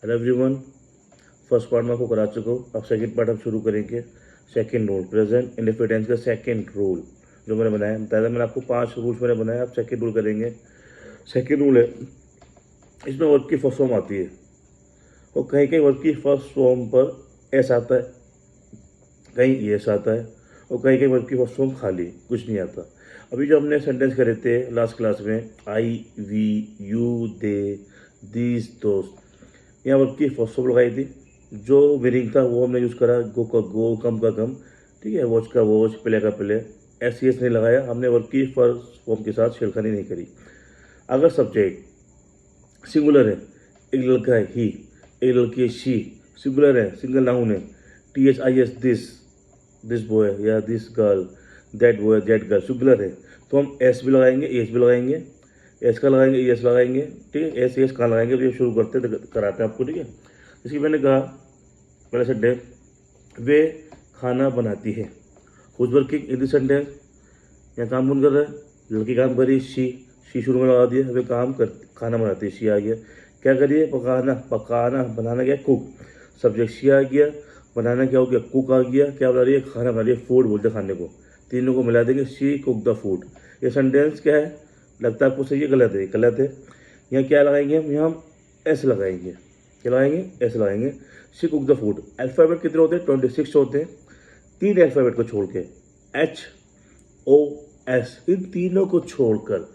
Hello everyone, first part मैं आपको करा चुका हूँ। अब सेकंड पार्ट हम शुरू करेंगे। Second rule, present indefinite tense का सेकंड रूल जो मैंने बनाया, बताया था मैंने आपको 5 रूल्स मैंने बनाया। अब सेकंड रूल करेंगे। सेकंड रूल है, इसमें वर्ब की फर्स्ट फॉर्म आती है और कहीं कहीं वर्ब की फर्स्ट फॉर्म पर एस आता है, कहीं एस आता है और कहीं कहीं वर्ब की फर्स्ट फॉर्म खाली, कुछ नहीं आता। अभी जो हमने सेंटेंस करे थे लास्ट क्लास में, आई, वी, यू, दे, दीज, दोस्त, यहाँ वर्ब की फर्स्ट फॉर्म लगाई थी। जो मीनिंग था वो हमने यूज़ करा, गो का गो, कम का कम, ठीक है, वॉच का वॉच, प्ले का प्ले। एस सी एस नहीं लगाया हमने, वर्ब की फर्स्ट फॉर्म के साथ छेड़खानी नहीं करी। अगर सब्जेक्ट सिंगुलर है, एक लड़का है ही, एक लड़की है शी, सिंगुलर है, सिंगल नाउन है, T H I S, this boy या this girl, that boy, that girl, singular है तो हम एस भी लगाएंगे, एस भी लगाएंगे, एस का लगाएंगे, एस लगाएंगे, ठीक है। एस कहाँ लगाएंगे, अब ये शुरू करते हैं तो कराते हैं आपको, ठीक है। जैसे मैंने कहा पहले सेंटेंस, वे खाना बनाती है। Who's working in this sentence, यहाँ काम कौन कर रहा है, लड़की काम कर रही है, शी शुरू में लगा दिया, वे काम कर, खाना बनाती है, शी आ गया। क्या करिए, पकाना, पकाना, बनाना क्या, कुक, सब्जेक्ट शी आ गया, बनाना क्या हो गया, कुक आ गया, क्या बना रही है, खाना बना रही है, फूड बोलते खाने को, तीनों को मिला देंगे, शी कुक द फूड। ये सेंटेंस क्या है, लगता है आपको सही है, गलत है, गलत है। यहाँ क्या लगाएंगे हम, यहाँ हम एस लगाएंगे, क्या लगाएंगे, एस लगाएंगे। She cook the food. Alphabet कितने होते हैं, 26 होते हैं। 3 अल्फ़ाबेट को छोड़ के, एच, ओ, एस, इन तीनों को छोड़कर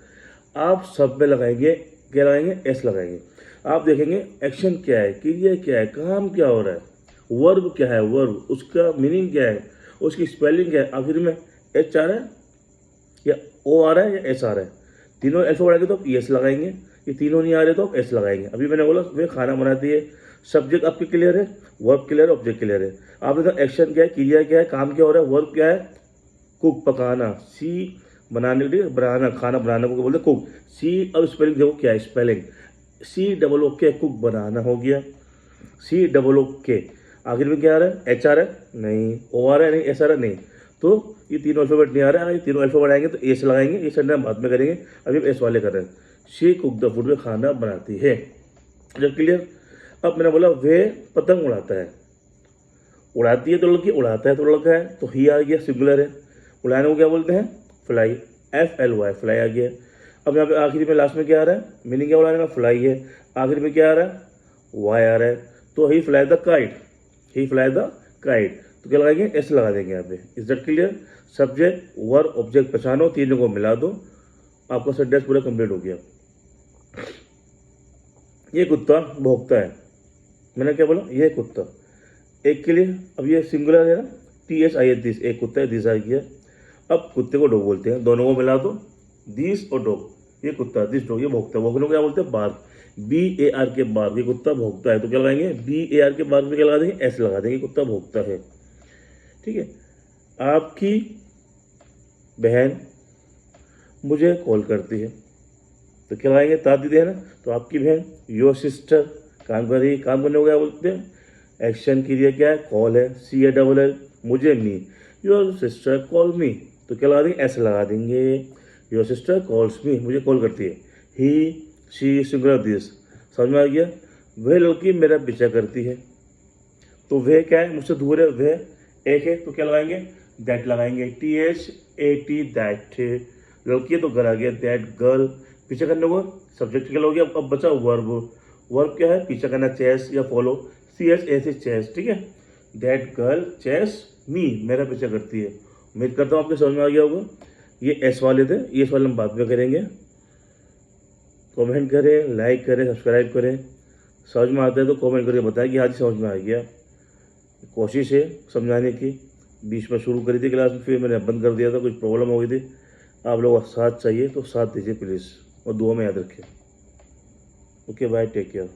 आप सब में लगाएंगे, क्या लगाएंगे, एस लगाएंगे। आप देखेंगे एक्शन क्या है, क्रिया क्या है, काम क्या हो रहा है, वर्ब क्या है, वर्ब उसका मीनिंग क्या है, उसकी स्पेलिंग क्या है, आखिर में एच आ रहा है या ओ आ रहा है या एस आ रहा है। तीनों अल्फाबेट आएंगे तो आप एस लगाएंगे, ये तीनों नहीं आ रहे तो आप एस लगाएंगे। अभी मैंने बोला वे खाना बनाती है, सब्जेक्ट आपके क्लियर है, वर्ब क्लियर है, ऑब्जेक्ट क्लियर है। आपने कहा एक्शन क्या है, क्रिया क्या है, काम क्या हो रहा है, वर्ब क्या है, कुक पकाना, सी बनाने के लिए, बनाना, खाना बनाना को बोलते कुक, सी। अब स्पेलिंग देखो क्या है, स्पेलिंग सी डबल ओ के, कुक बनाना हो गया, सी डबल ओ के। आखिर में क्या आ रहा है, एच आ रहा है, नहीं, ओ आ रहा है, नहीं, एस आ रहा है, नहीं। तो ये तीनों अल्फाबेट नहीं आ रहा है, ये तीनों अल्फाबेट आएंगे तो एस लगाएंगे। ये सेंटेंस हम बाद में करेंगे, अभी हम एस वाले कर रहे हैं। शी कुक द फूड, में खाना बनाती है, जब क्लियर। अब मैंने बोला वे पतंग उड़ाता है, उड़ाती है तो लड़की, उड़ाता है तो लड़का है, तो ही आ गया, सिंगुलर है। उड़ाने को क्या बोलते हैं, फ्लाई, FLY, फ्लाई आ गया। अब यहाँ पे आखिरी में लास्ट में क्या आ रहा है, मीनिंग क्या उड़ाने का, फ्लाई है, आखिरी में क्या आ रहा है, वाई आ रहा है, तो he fly the kite, he fly the kite, तो क्या लगाएंगे, एस लगा देंगे यहाँ पे। Is that clear. Subject verb object पहचानो, तीनों को मिला दो, आपका सेंटेंस पूरा कंप्लीट हो गया। ये कुत्ता भौंकता है, मैंने क्या बोला, ये कुत्ता, एक के लिए। अब ये सिंगुलर है ना, THIS, दिस, एक कुत्ता है, दिस आ गया। अब कुत्ते को डॉग बोलते हैं, दोनों को मिला दो, दिस और डॉग, ये कुत्ता, दिस डॉग, ये भौंकता है, भौंकने को क्या बोलते हैं, बार्क, BAR के बार्क, ये कुत्ता भौंकता है, तो क्या लगाएंगे, BAR के बार्क में क्या लगा देंगे, एस लगा देंगे, कुत्ता भौंकता है, ठीक है। आपकी बहन मुझे कॉल करती है, तो क्या लगाएंगे, दादी है ना, तो आपकी बहन, योर सिस्टर काम कर रही है, काम करने को क्या बोलते हैं, एक्शन क्रिया क्या है, कॉल है, CALL, मुझे मी, योर सिस्टर कॉल मी, तो क्या लगा देंगे, एस लगा देंगे, योर सिस्टर कॉल्स मी, मुझे कॉल करती है। ही, शी, सिंगुलर, दिस, समझ में आ गया। वह लड़की मेरा पीछा करती है, तो वह क्या है, मुझसे दूर है, वह एक है, तो क्या लगाएंगे, दैट लगाएंगे, THAT, दैट, लड़की है तो घर आ गया, दैट गर्ल, पीछे करने को सब्जेक्ट क्या हो गया। अब बचा वर्ब, वर्ब क्या है, पीछे करना, चेस या फॉलो, CHAS, चेस, ठीक है। दैट गर्ल चेस मी, मेरा पीछा करती है। उम्मीद करता हूँ आपके समझ में आ गया होगा। ये एस वाले थे, ये एस वाले हम बाद में करेंगे। कमेंट करें, लाइक करें, सब्सक्राइब करें। समझ में आता है तो कमेंट करके बताएं कि आज समझ में आ गया। कोशिश है समझाने की, बीच में शुरू करी थी क्लास में, फिर मैंने बंद कर दिया था, कुछ प्रॉब्लम हो गई थी। आप लोगों का साथ चाहिए तो साथ दीजिए प्लीज़, और दुआ में याद रखें। Okay bye, take care.